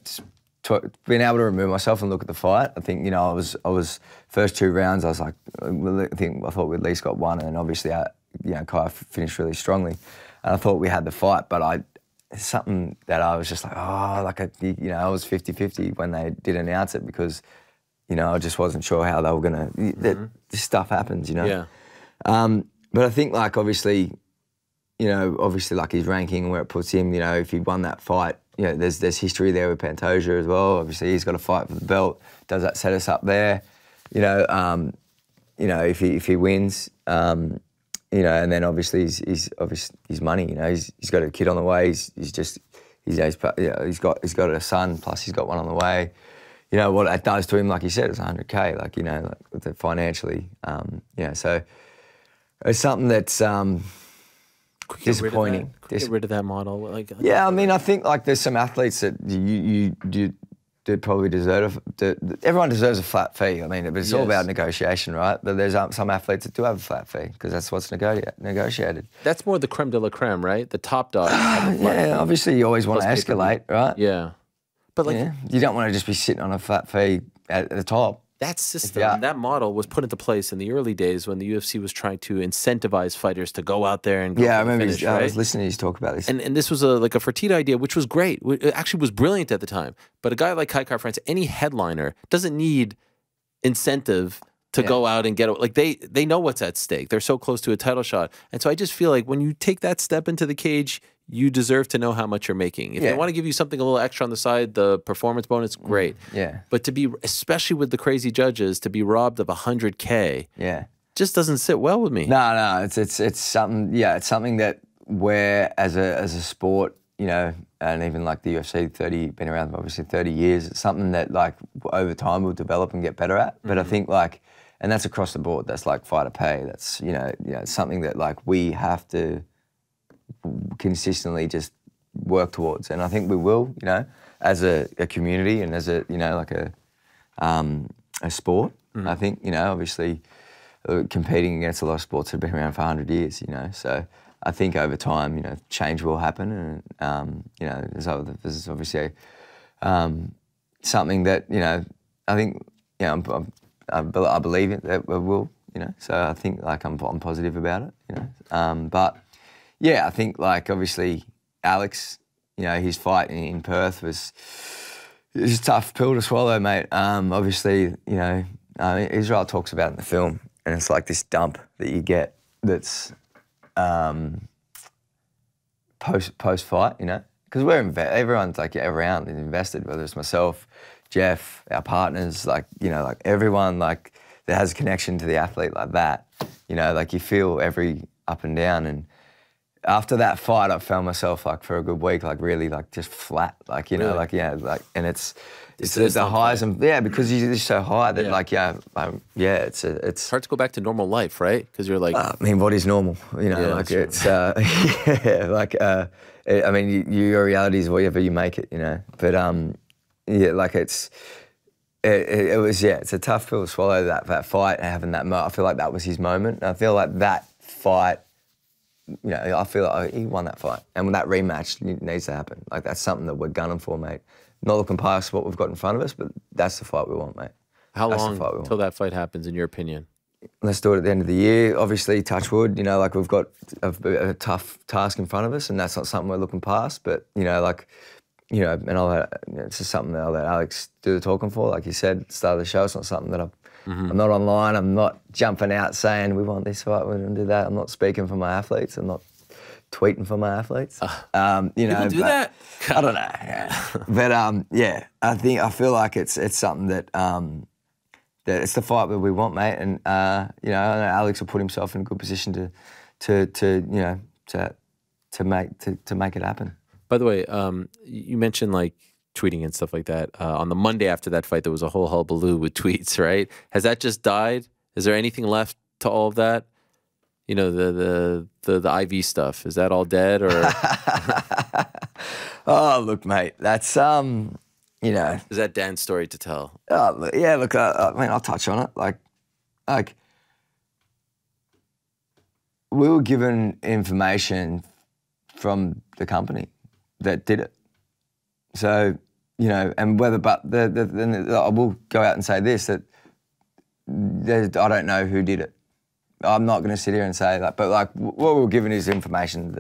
B: being able to remove myself and look at the fight. I think, you know, I was first 2 rounds, I was like, I thought we at least got one, and obviously, you know, Kai finished really strongly, and I thought we had the fight, but it's something that I was just like, oh, like, you know, I was 50-50 when they did announce it, because, you know, I just wasn't sure how they were gonna. This stuff happens, you know.
A: Yeah.
B: But I think, like, obviously, you know, like his ranking and where it puts him, you know, if he won that fight, you know, there's history there with Pantoja as well. Obviously, he's got to fight for the belt. Does that set us up there? You know, if he wins, you know, and then obviously his money. You know, he's got a kid on the way. He's got a son. Plus, he's got one on the way. You know what that does to him, like you said, it's 100K. Like, you know, like financially, you know. So it's something that's disappointing.
A: Get rid of that model. Like,
B: yeah, I mean, I think like there's some athletes that you probably deserve. Everyone deserves a flat fee. I mean, it's all about negotiation, right? But there's some athletes that do have a flat fee because that's what's negotiated.
A: That's more the creme de la creme, right? The top dog.
B: Yeah, obviously you always want to escalate, right?
A: Yeah, but like
B: you don't want to just be sitting on a flat fee at the top.
A: That system, that model was put into place in the early days when the UFC was trying to incentivize fighters to go out there and go
B: I remember
A: finish,
B: I was listening to you talk about this.
A: And this was like a Fertitta idea, which was great. It actually was brilliant at the time. But a guy like Kai France, any headliner, doesn't need incentive to go out and get it. Like they know what's at stake. They're so close to a title shot. And so I just feel like when you take that step into the cage, you deserve to know how much you're making. If they want to give you something a little extra on the side, the performance bonus, great.
B: Yeah.
A: But to be, especially with the crazy judges, to be robbed of 100K, just doesn't sit well with me.
B: No, it's something. Yeah, it's something that we're as a sport, you know, and even like the UFC, been around obviously 30 years. It's something that like over time we'll develop and get better at. But I think like, and that's across the board. That's like fighter pay. That's you know something that like we have to consistently just work towards, and I think we will, you know, as a community and as a, you know, like a sport. I think, you know, obviously competing against a lot of sports that have been around for 100 years, you know, so I think over time, you know, change will happen, and you know, there's obviously something that, you know, I think, you know, I believe it that we will, you know, so I think like I'm positive about it, you know, but. Yeah, I think like obviously Alex, you know, his fight in Perth was a tough pill to swallow, mate. Obviously, you know, Israel talks about it in the film, and it's like this dump that you get that's post fight, you know, because everyone's like around and invested, whether it's myself, Jeff, our partners, like, you know, like everyone like that has a connection to the athlete like that, you know, like you feel every up and down. And after that fight, I found myself like for a good week, like really like just flat, like, you know, like, yeah, like, and it's the highs and, because you're just so high that like, it's
A: hard to go back to normal life, right? Because you're like,
B: I mean, what is normal? You know, like it's, I mean, your reality is whatever you make it, you know, but like it was, it's a tough pill to swallow, that fight and having that I feel like that was his moment. And I feel like that fight you know, I feel like he won that fight. And when that rematch needs to happen. Like, that's something that we're gunning for, mate. Not looking past what we've got in front of us, but that's the fight we want, mate.
A: How long until that fight happens, in your opinion?
B: Let's do it at the end of the year. Obviously, touch wood, you know, like we've got a tough task in front of us, and that's not something we're looking past. But, you know, like, you know, and it's just something that I'll let Alex do the talking for. Like you said at the start of the show, it's not something that I'm not online. I'm not jumping out saying, we want this fight, we're going to do that. I'm not speaking for my athletes. I'm not tweeting for my athletes. You know,
A: people do that?
B: I don't know. Yeah. But, yeah, I feel like it's something that... it's the fight that we want, mate, and you know, I know Alex will put himself in a good position to make it happen.
A: By the way, you mentioned like tweeting and stuff like that. On the Monday after that fight, there was a whole hullabaloo with tweets, right? Has that just died? Is there anything left to all of that? You know, the IV stuff. Is that all dead or?
B: Oh, look, mate, that's you know.
A: Is that Dan's story to tell?
B: Yeah, look, I mean, I'll touch on it. Like, we were given information from the company that did it. So, you know, and whether, but I will go out and say this, that I don't know who did it. I'm not going to sit here and say that, but like what we were given is information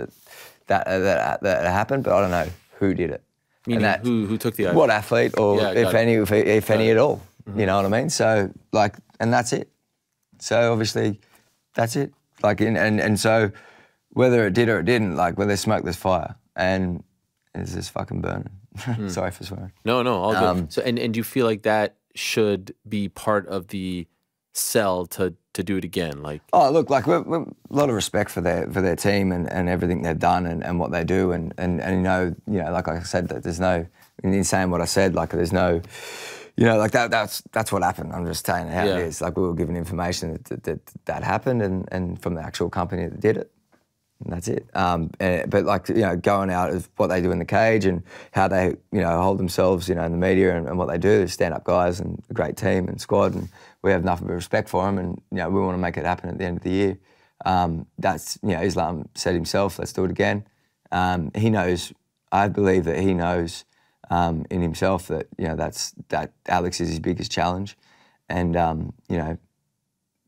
B: that happened, but I don't know who did it.
A: Meaning who took the IV?
B: What athlete, or if any at all. You know what I mean? So like, and that's it. So obviously, that's it. Like, and so whether it did or it didn't, like where there's smoke, there's fire, and it's just fucking burning. Sorry for swearing.
A: No, all good. So, and do you feel like that should be part of the sell to do it again? Like,
B: oh, look, like we're a lot of respect for their team and everything they've done and what they do, and you know, like I said, that there's no, in saying what I said, like there's no, you know, like that's what happened. I'm just telling you how it is. Like we were given information that happened, and from the actual company that did it. And that's it. But like, you know, going out of what they do in the cage and how they, you know, hold themselves, you know, in the media and what they do is stand-up guys and a great team and squad, and we have nothing but respect for them, and, you know, we want to make it happen at the end of the year. That's, you know, Islam said himself, let's do it again. He knows, I believe that he knows in himself that, you know, that Alex is his biggest challenge, and, you know,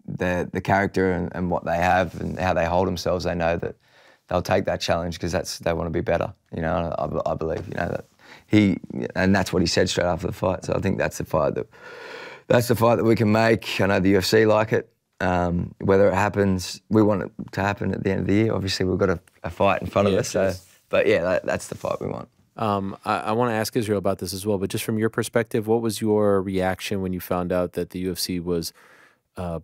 B: the character and what they have and how they hold themselves, they know that they'll take that challenge because they want to be better. You know, I believe, you know, that and that's what he said straight after the fight. So I think that's the fight that we can make. I know the UFC like it. Whether it happens, we want it to happen at the end of the year. Obviously, we've got a fight in front of us. So, but yeah, that's the fight we want.
A: I want to ask Israel about this as well, but just from your perspective, what was your reaction when you found out that the UFC was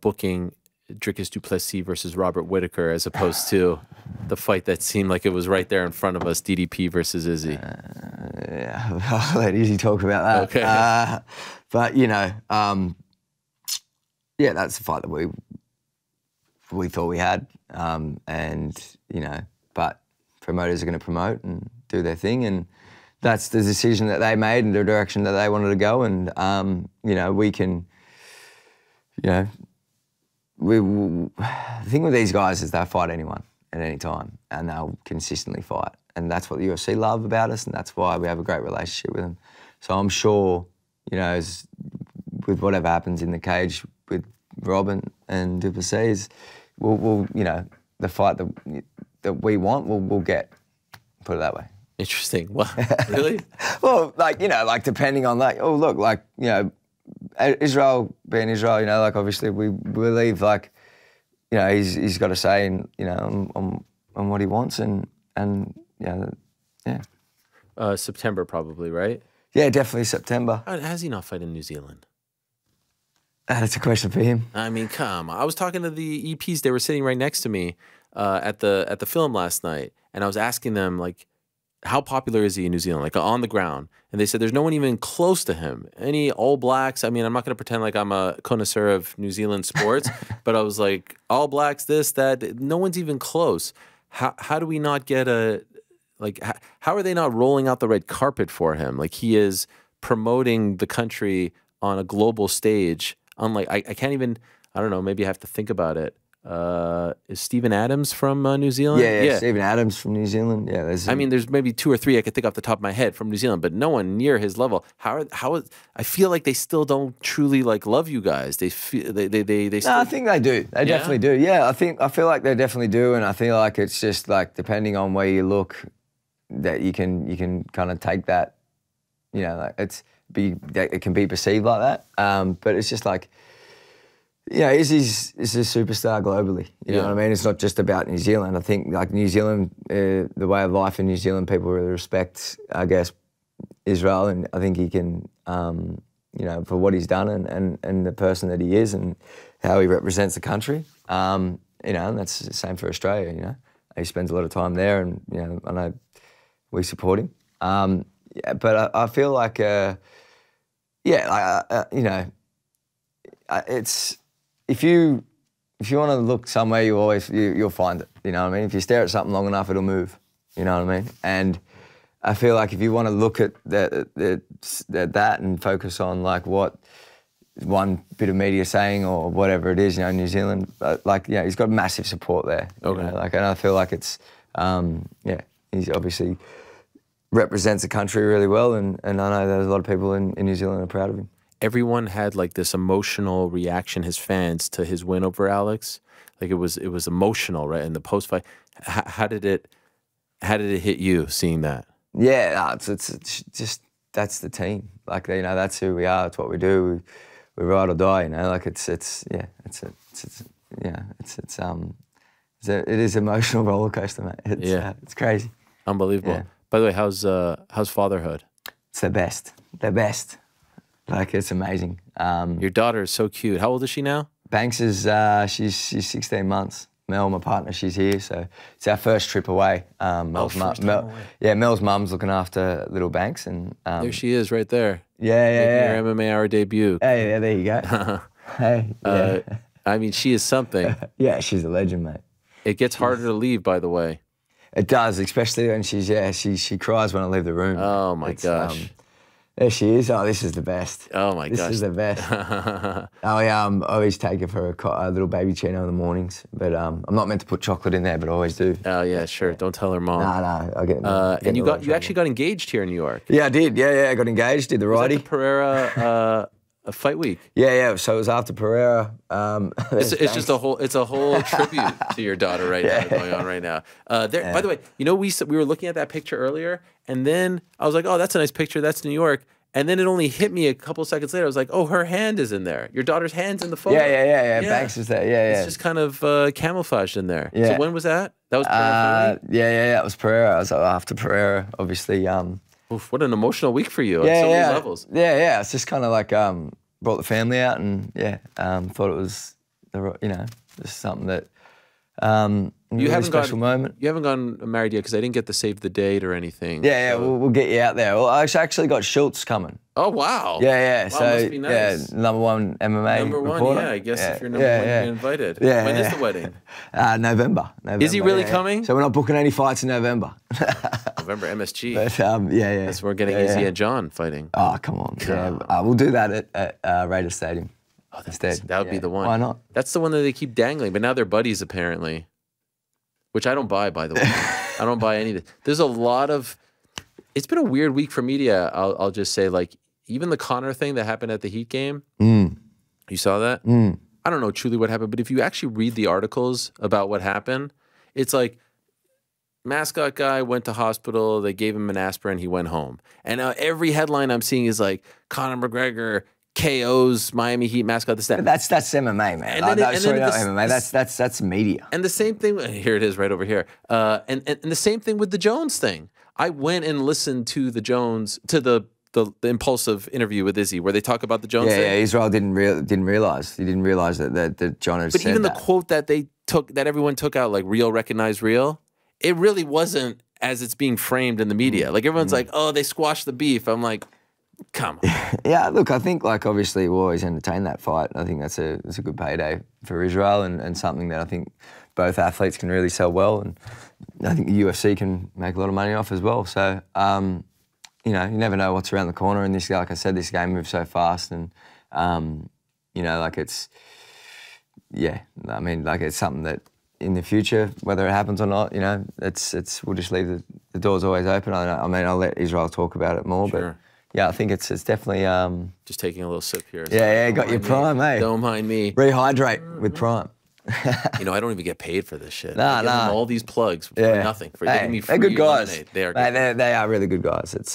A: booking Dricus du Plessis versus Robert Whittaker as opposed to the fight that seemed like it was right there in front of us, DDP versus Izzy?
B: Yeah, I'll let Izzy talk about that.
A: Okay.
B: But, you know, yeah, that's the fight that we thought we had. And, you know, but promoters are going to promote and do their thing, and that's the decision that they made and the direction that they wanted to go. And, you know, we can... You know, the thing with these guys is they'll fight anyone at any time, and they'll consistently fight. And that's what the UFC love about us, and that's why we have a great relationship with them. So I'm sure, you know, with whatever happens in the cage with Robin and du Plessis, we'll you know, the fight that we want, we'll get. Put it that way.
A: Interesting. Well, really?
B: Well, like, you know, like depending on that. Oh, look, like, you know, Israel being Israel, you know, like obviously we believe, like, you know, he's got a say in, you know, on what he wants, and you know, yeah.
A: September probably, right?
B: Yeah, definitely September.
A: How does he not fight in New Zealand?
B: That's a question for him.
A: I mean, come on. I was talking to the EPs. They were sitting right next to me at the film last night, and I was asking them, like, how popular is he in New Zealand, like on the ground? And they said there's no one even close to him. Any All Blacks? I mean, I'm not going to pretend like I'm a connoisseur of New Zealand sports, but I was like, All Blacks, this, that. No one's even close. How do we not get how are they not rolling out the red carpet for him? Like, he is promoting the country on a global stage. Unlike, I can't even, I don't know, maybe I have to think about it. is Stephen Adams from New Zealand?
B: Yeah, Stephen Adams from New Zealand. Yeah,
A: I mean, there's maybe 2 or 3 I could think off the top of my head from New Zealand, but no one near his level. I feel like they still don't truly like love you guys. They feel they still.
B: No, I think they do. They definitely do. Yeah, I feel like they definitely do, and I feel like it's just like depending on where you look, that you can kind of take that. You know, like it can be perceived like that. But it's just like. Yeah, Izzy's a superstar globally. You know what I mean? It's not just about New Zealand. I think like New Zealand, the way of life in New Zealand, people really respect, I guess, Israel, and I think he can, you know, for what he's done and the person that he is and how he represents the country. You know, and that's the same for Australia. You know, he spends a lot of time there, and you know, I know we support him. Yeah, but I feel like, you know, it's. If you want to look somewhere, you'll find it. You know what I mean? If you stare at something long enough, it'll move. You know what I mean? And I feel like if you want to look at that and focus on like what one bit of media is saying or whatever it is, you know, New Zealand, like he's got massive support there.
A: Okay.
B: You know? Like, and I feel like it's he's obviously represents the country really well, and I know there's a lot of people in New Zealand are proud of him.
A: Everyone had like this emotional reaction, his fans, to his win over Alex. Like it was emotional, right? In the post fight, how did it hit you seeing that?
B: Yeah, it's just that's the team. Like, you know, that's who we are. It's what we do. We ride or die. You know, like it is emotional roller coaster, mate. It's crazy.
A: Unbelievable. Yeah. By the way, how's fatherhood?
B: It's the best. The best. Like, it's amazing.
A: Your daughter is so cute. How old is she now?
B: Banks is she's 16 months. Mel, my partner, she's here, so it's our first trip away. Mel's mum's looking after little Banks, and
A: there she is, right there.
B: Yeah.
A: Her MMA hour debut.
B: Hey, yeah, there you go. Hey. Yeah.
A: I mean, she is something.
B: Yeah, she's a legend, mate.
A: It gets harder to leave, by the way.
B: It does, especially when she cries when I leave the room.
A: Oh my gosh.
B: There she is. Oh, this is the best.
A: Oh my gosh.
B: This is the best. I always take her for a little baby chino in the mornings, but I'm not meant to put chocolate in there, but I always do.
A: Oh yeah, sure. Don't tell her mom.
B: No, I get.
A: And you actually got engaged here in New York.
B: Yeah, I did. Yeah, I got engaged. Did the righty.
A: Was that the Pereira fight week?
B: Yeah. So it was after Pereira.
A: It's just a whole tribute to your daughter now going on right now. By the way, you know, we were looking at that picture earlier, and then I was like, oh, that's a nice picture. That's New York. And then it only hit me a couple seconds later. I was like, oh, her hand is in there. Your daughter's hand's in the photo.
B: Yeah. Banks is there. Yeah.
A: It's just kind of camouflaged in there.
B: Yeah.
A: So when was that? That was Pereira.
B: Yeah. It was Pereira. I was after Pereira, obviously.
A: Oof, what an emotional week for you on so many levels.
B: Yeah. It's just kind of like brought the family out, and thought it was just something that
A: you haven't
B: special moment.
A: You haven't gone married yet because I didn't get to save the date or anything.
B: Yeah, so. We'll get you out there. Well, I actually got Schultz coming.
A: Oh wow.
B: Yeah.
A: Wow,
B: so
A: must be nice.
B: '1 MMA reporter.
A: Yeah. I guess if you're number one, you're invited.
B: Yeah.
A: When is the wedding?
B: November.
A: Is he really coming?
B: So we're not booking any fights in November.
A: November MSG.
B: But,
A: So we're getting Izzy and John fighting.
B: Oh, come on. Yeah, we'll do that at Raiders Stadium.
A: Oh, that would be the one.
B: Why not?
A: That's the one that they keep dangling, but now they're buddies apparently. Which I don't buy, by the way. I don't buy any of it. There's a lot of. It's been a weird week for media. I'll just say, like, even the Conor thing that happened at the Heat game. You saw that? I don't know truly what happened, but if you actually read the articles about what happened, it's like mascot guy went to hospital. They gave him an aspirin. He went home. And now every headline I'm seeing is like Conor McGregor KOs Miami Heat mascot. This, that.
B: But that's MMA, man. Not MMA. That's media.
A: And the same thing. Here it is, right over here. And the same thing with the Jones thing. I went and listened to the the impulsive interview with Izzy where they talk about the Jones thing.
B: Yeah, Israel didn't realize. He didn't realize that John had said that.
A: But even the quote that everyone took out, like real recognize real, it really wasn't as it's being framed in the media. Like everyone's like, oh, they squashed the beef. I'm like, come on.
B: Yeah, look, I think like obviously we'll always entertain that fight. I think that's a good payday for Israel and something that I think both athletes can really sell well, and I think the UFC can make a lot of money off as well. So, you never know what's around the corner. And like I said, this game moves so fast, and like it's yeah, I mean, like it's something that in the future, whether it happens or not, you know, we'll just leave the doors always open. I mean, I'll let Israel talk about it more, but yeah, I think it's definitely
A: just taking a little sip here.
B: Yeah, got your prime, eh?
A: Don't mind me.
B: Rehydrate with prime.
A: You know, I don't even get paid for this shit.
B: Nah.
A: All these plugs for nothing. For giving me free
B: they're good guys.
A: lemonade. They are good.
B: Mate, they are really good guys. It's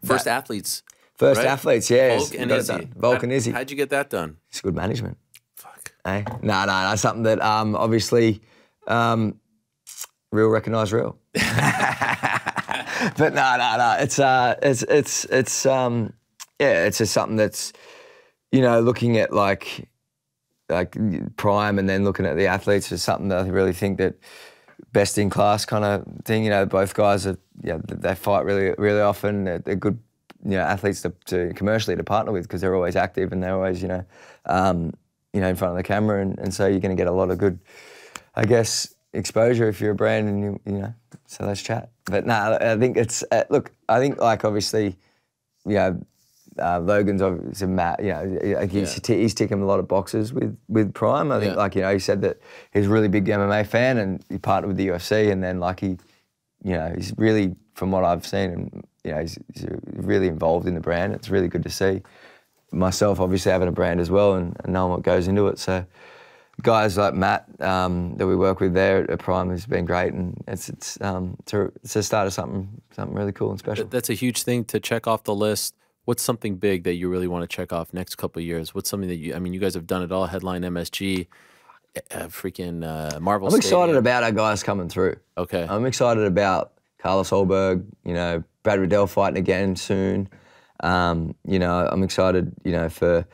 A: first athletes.
B: First
A: right?
B: athletes, yeah.
A: Volk and Izzy.
B: Volk and Izzy.
A: How'd you get that done?
B: It's good management.
A: Fuck.
B: Eh? No. Something that obviously real recognise real. But no. It's just something that's, you know, looking at like prime and then looking at the athletes is something that I really think that best in class kind of thing. You know, both guys are, they fight really often. They're good, you know, athletes to commercially to partner with because they're always active and they're always, in front of the camera, and so you're going to get a lot of good, I guess, exposure if you're a brand and you know. So let's chat. But no, I think it's look. I think like obviously, you know. Logan's obviously Matt, you know, he's ticking a lot of boxes with Prime. I think, like, you know, he said that he's a really big MMA fan and he partnered with the UFC, and then like he, you know, he's really, from what I've seen, and you know, he's really involved in the brand. It's really good to see. Myself, obviously, having a brand as well and knowing what goes into it. So guys like Matt that we work with there at Prime has been great, and it's a start of something really cool and special.
A: That's a huge thing to check off the list. What's something big that you really want to check off next couple of years? What's something that you guys have done it all, headline MSG, freaking Marvel
B: I'm excited about our guys coming through.
A: Okay.
B: I'm excited about Carlos Holberg, you know, Brad Riddell fighting again soon. You know, I'm excited, you know, for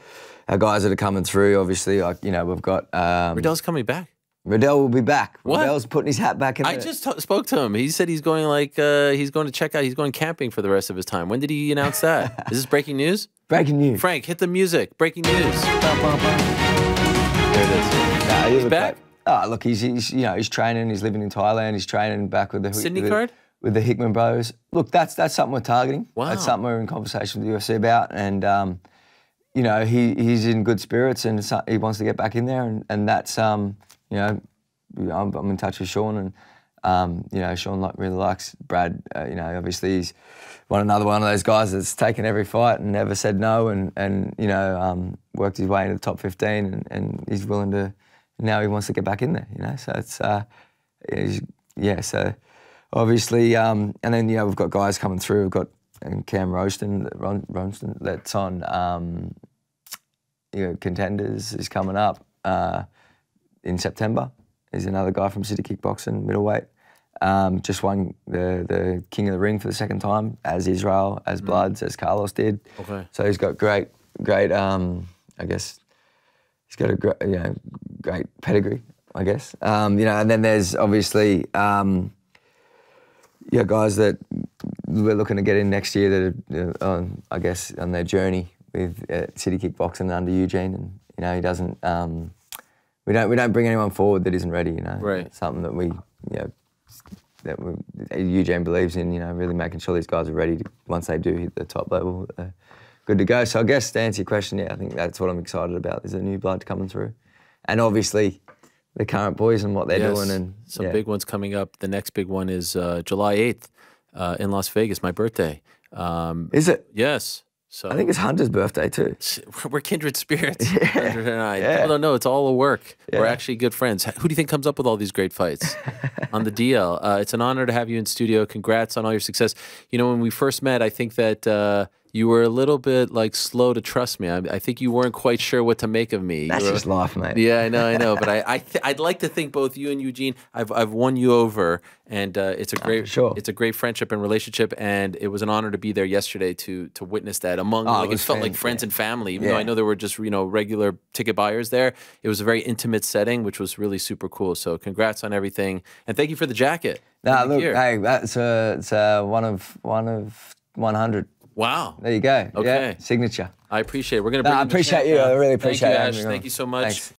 B: our guys that are coming through. Obviously, like, you know, we've got...
A: Riddell's coming back.
B: Riddell will be back.
A: What?
B: Riddell's putting his hat back in.
A: I just spoke to him. He said he's going he's going to check out. He's going camping for the rest of his time. When did he announce that? Is this breaking news?
B: Breaking news.
A: Frank, hit the music. Breaking news.
B: There
A: it is. He's back.
B: Look, he's you know, he's training. He's living in Thailand. He's training back with the
A: Sydney card
B: with the Hickman Bros. Look, that's something we're targeting.
A: Wow.
B: That's something we're in conversation with the UFC about, and you know, he's in good spirits and he wants to get back in there, and that's you know. I'm in touch with Sean, and you know, Sean really likes Brad. You know, obviously he's another one of those guys that's taken every fight and never said no, and you know, worked his way into the top 15, and he's willing to. Now he wants to get back in there. You know, so it's So obviously, and then you know, we've got guys coming through. We've got Cam Ronston that's on. You know, Contenders is coming up in September. He's another guy from City Kickboxing, middleweight. Just won the King of the Ring for the second time, as Israel, as Bloods, as Carlos did.
A: Okay.
B: So he's got great. I guess he's got a great pedigree. I guess. You know, and then there's obviously guys that we're looking to get in next year that are, I guess, on their journey with City Kickboxing under Eugene, and you know, he doesn't. We don't bring anyone forward that isn't ready, you know.
A: Right.
B: It's something that Eugene believes in, you know, really making sure these guys are ready to, once they do hit the top level, good to go. So I guess to answer your question, yeah, I think that's what I'm excited about. There's a new blood coming through, and obviously the current boys and what they're doing, and
A: some big ones coming up. The next big one is July 8th in Las Vegas, my birthday.
B: Is it?
A: Yes. So
B: I think it's Hunter's birthday too.
A: We're kindred spirits. Hunter and I. People don't know, it's all a work. We're actually good friends. Who do you think comes up with all these great fights on the DL? It's an honor to have you in studio. Congrats on all your success. You know, when we first met, I think that you were a little bit like slow to trust me. I think you weren't quite sure what to make of me.
B: That's just life, mate.
A: Yeah, I know. But I'd like to think both you and Eugene, I've won you over, and it's a great friendship and relationship. And it was an honor to be there yesterday to witness that among it felt like friends and family. Even though I know there were just regular ticket buyers there, it was a very intimate setting, which was really super cool. So congrats on everything, and thank you for the jacket.
B: Nah, look, hey, that's it's one of 100.
A: Wow.
B: There you go.
A: Okay.
B: Yeah, signature.
A: I appreciate it. We're going to bring
B: I appreciate you. I really appreciate it.
A: Thank you, Ash. Thank you so much.
B: Thanks.